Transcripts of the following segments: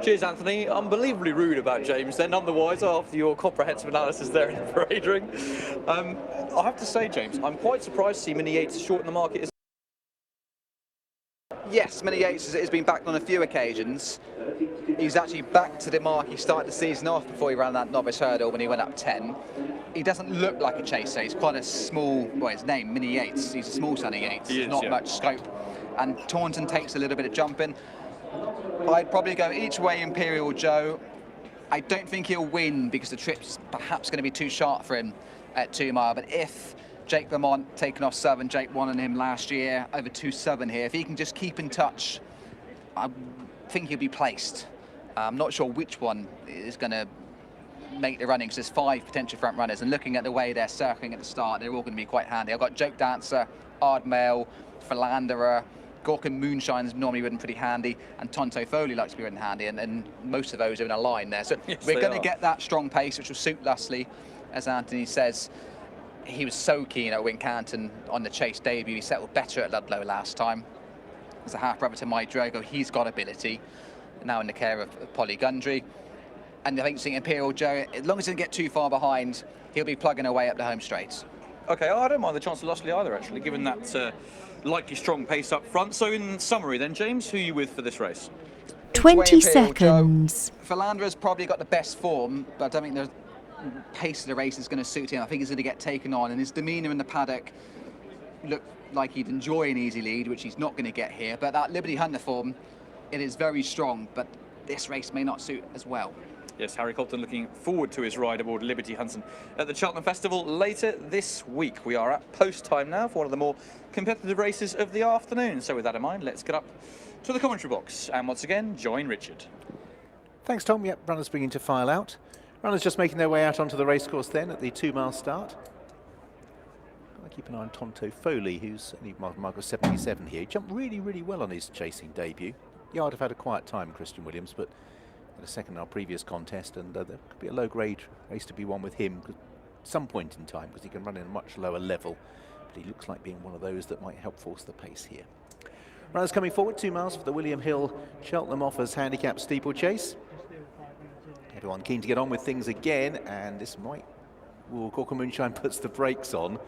Cheers, Anthony. Unbelievably rude about James then, none the wiser after your comprehensive analysis there in the parade ring. I have to say, James, I'm quite surprised to see Mini Yates short in the market. Yes, Mini Yates has been backed on a few occasions. He's actually back to the mark he started the season off before he ran that novice hurdle when he went up 10. He doesn't look like a chaser. He's quite a small, well, his name, Mini Yates. He's a small Sonny Yates. He is, not yeah. much scope. And Taunton takes a little bit of jumping. I'd probably go each way Imperial Joe. I don't think he'll win because the trip's perhaps going to be too sharp for him at 2 mile. But if Jake Vermont taken off 7, Jake won on him last year, over 2.7 here. If he can just keep in touch, I think he'll be placed. I'm not sure which one is going to make the running because there's 5 potential front runners. And looking at the way they're circling at the start, they're all going to be quite handy. I've got Joke Dancer, Ardmail, Philanderer, Gorkin Moonshine is normally ridden pretty handy, and Tonto Foley likes to be ridden handy, and most of those are in a line there. So yes, we're going to get that strong pace, which will suit Lustley. As Anthony says, he was so keen at Wincanton on the Chase debut. He settled better at Ludlow last time. As a half-brother to Mike Drago, he's got ability, now in the care of Polly Gundry. And I think seeing Imperial Joe, as long as he doesn't get too far behind, he'll be plugging away up the home straights. Okay, I don't mind the chance of Lustley either, actually, given that likely strong pace up front. So in summary then, James, who are you with for this race? 20 seconds. Philanderer's probably got the best form, but I don't think the pace of the race is going to suit him. I think he's going to get taken on, and his demeanour in the paddock looked like he'd enjoy an easy lead, which he's not going to get here. But that Liberty Hunter form, it is very strong, but this race may not suit as well. Yes, Harry Colton looking forward to his ride aboard Liberty Hunter at the Cheltenham Festival later this week. We are at post time now for one of the more competitive races of the afternoon. So with that in mind, let's get up to the commentary box and once again join Richard. Thanks, Tom. Yep, runners beginning to file out. Runners just making their way out onto the racecourse then at the 2 mile start. I'll keep an eye on Tonto Foley, who's only mark of 77 here. He jumped really, really well on his chasing debut. Yard have had a quiet time, Christian Williams, but a second in our previous contest, and there could be a low-grade race to be won with him at some point in time because he can run in a much lower level, but he looks like being one of those that might help force the pace here. Runners coming forward, 2 miles for the William Hill Cheltenham Offers Handicap Steeplechase. Everyone keen to get on with things again, and this might... Gorkin Moonshine puts the brakes on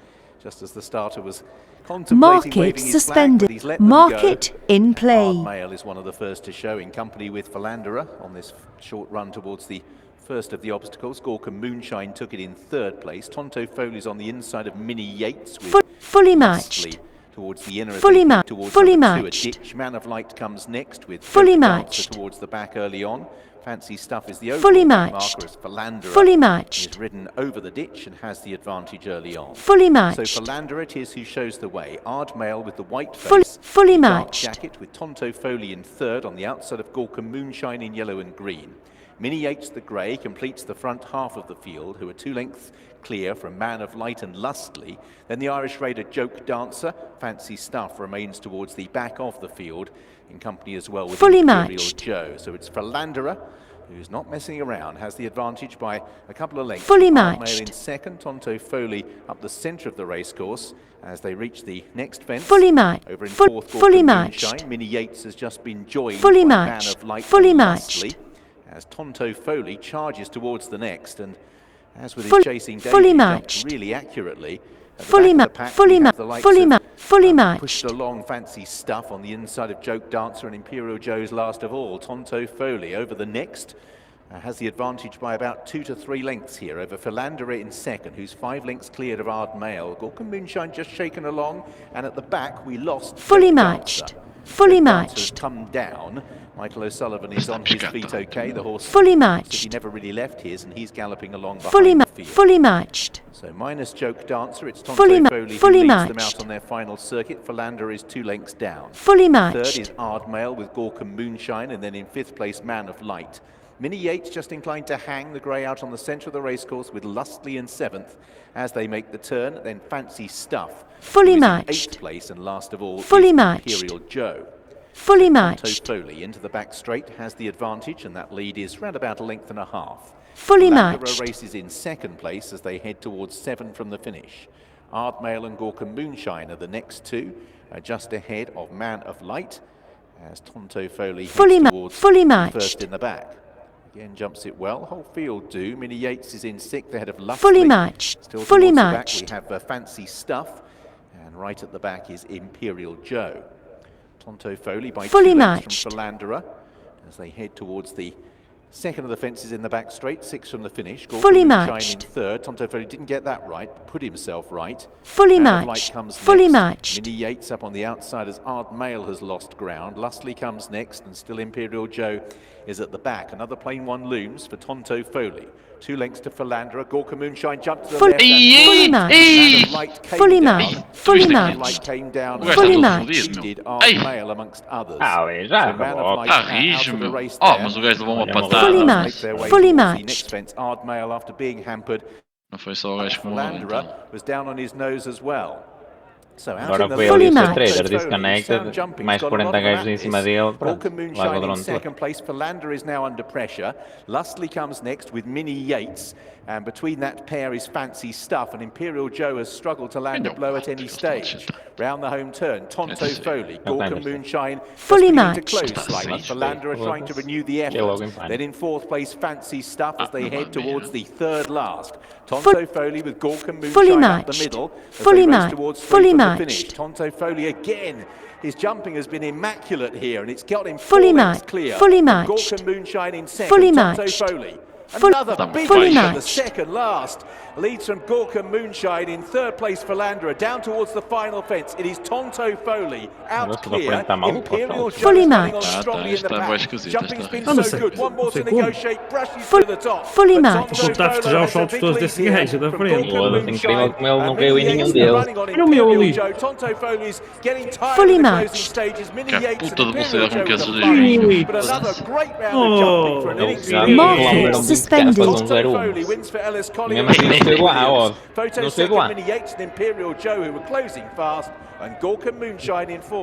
just as the starter was contemplating waving his flag, but he's let them go. Market in play. Ardmail is one of the first to show in company with Philanderer on this short run towards the first of the obstacles. Gorkin Moonshine took it in 3rd place. Tonto Foley's on the inside of Mini Yates with fully matched. Towards the inner fully matched. A ditch. Man of Light comes next with fully matched towards the back early on. Fancy Stuff is the fully matched. Marker as Philanderer fully matched. is ridden over the ditch and has the advantage early on. Fully matched. So Philanderer it is who shows the way. Ardmail with the white face. Fully matched. Jacket with Tonto Foley in 3rd on the outside of Gorkin Moonshine in yellow and green. Mini Yates the grey completes the front half of the field, who are 2 lengths clear from Man of Light and Lustley. Then the Irish Raider Joke Dancer, Fancy Stuff, remains towards the back of the field in company as well with fully Imperial matched. Joe. So it's Philanderer who's not messing around, has the advantage by a couple of lengths. Fully Ardmail matched. in 2nd, Tonto Foley up the centre of the racecourse as they reach the next fence. Fully matched. Over in 4th, fully matched. Moonshine. Mini Yates has just been joined fully by matched. Man of Light fully and matched. Lustley, as Tonto Foley charges towards the next, and as with his chasing fully debut, matched. really accurately. Fully matched. Fully matched. Pushed along Fancy Stuff on the inside of Joke Dancer and Imperial Joe's last of all. Tonto Foley over the next. Has the advantage by about 2 to 3 lengths here over Philanderer in 2nd, who's 5 lengths cleared of Ardmail. Gorkin Moonshine just shaken along, and at the back we lost fully Joke matched. Dancer. Fully Joke matched. Dancer has come down. Michael O'Sullivan is on his feet okay. The horse fully matched. he never really left his, and he's galloping along behind the field. Fully matched. So minus Joke Dancer, it's Tonto fully Foley who leads them out on their final circuit. Philanderer is 2 lengths down. Fully matched. 3rd is Ardmail with Gorkin Moonshine, and then in 5th place Man of Light. Mini Yates just inclined to hang the grey out on the centre of the racecourse with Lustley in 7th as they make the turn. Then Fancy Stuff fully matched. 8th place, and last of all fully matched. Imperial Joe. Fully matched. Tonto Foley into the back straight has the advantage, and that lead is round about 1.5 lengths. Fully Philanderer matched. races in 2nd place as they head towards 7 from the finish. Ardmail and Gorkin Moonshine are the next 2, just ahead of Man of Light. as Tonto Foley Fully heads ma- towards fully first matched. in the back. Again, jumps it well. Whole field do. Minnie Yates is in sixth ahead of Lustley. Fully matched. Still Fully towards the back, matched. we have Fancy Stuff. And right at the back is Imperial Joe. Tonto Foley by Fully 2 lengths matched. from Philanderer as they head towards the second of the fences in the back straight, 6 from the finish. Fully Moonshine matched. in third. Tonto Foley didn't get that right, put himself right. Fully Man of Light matched. comes Fully next. matched. Minnie Yates up on the outside as Ard Mail has lost ground. Lustley comes next and still Imperial Joe is at the back. Another plain one looms for Tonto Foley. 2 lengths to Philanderer. Gorka Moonshine jumped to the left. Fully matched. Man of Light came Fully down. matched. Fully Man of matched. Light came down. Fully and matched. Did Ard Mail amongst others. Ah, So já Man of acabou. Light out of the race Ah, there. mas o gajo levou uma Olha, patada. Fully Make matched. their way Fully towards the matched. next fence. Ard Mail after being hampered. Não foi só o gajo que morreu, Philanderer então. was down on his nose as well. So out Agora in the foi Fully ali o seu matched. trader Foley, disconnected, sound jumping, mais he's got a lot 40 of gajos em madness. cima dele, pronto, Gorka larga o Moonshine in drone todo. second place. Philanderer is now under pressure. Lustley comes next with Minnie Yates. And between that pair is Fancy Stuff. And Imperial Joe has struggled to land a blow at any stage. Round the home turn, Tonto Foley, Gorka Moonshine Fully just beginning to matched. close slightly. Philanderer trying to renew the effort. Then in fourth place, Fancy Stuff as they head towards the third last. Tonto Foley with Gorka Fully Moonshine up the matched. middle. as Fully they race matched. towards three Fully from the matched. finish. Tonto Foley again. His jumping has been immaculate here, and it's got him Fully 4 lengths matched. clear. Fully matched. Gorka Moonshine in second. Fully Tonto matched. Foley. Full- Another big fully race for the matched. second last. Leads from Gorka Moonshine in third place. Philanderer down towards the final fence. It is Tonto Foley out Nossa, clear. tá maluco, Imperial tá? Joe Fully running on matched. strongly in the Está back. bem esquisito, Jumping's está been bem. so good. One more to Não sei como. negotiate. Brushes Full- to the top. fully But matched. Tonto Está a festejar Foley os has a saltos big todos lead desse here gajo da from frente. Gorka Foda-se, incrível Moonshine. como ele não And caiu em Minnie nenhum Yates deles. running on Olha o meu Imperial ali. Joe. Tonto Foley's getting tired Fully of the matched. closing stages. Minnie Que Yates and puta de Imperial velocidade Joe com que with a essa flourish. Ui. But another great round Oh. of jumping for an Ele já inexperienced Market reclamaram suspended. de Tonto 0-1. Foley wins for Ellis Collier. Mesmo assim não chegou lá, ó. Photo Não chegou second, lá. Minnie Yates and Imperial Joe, who were closing fast, and Gorka Moonshine in fourth.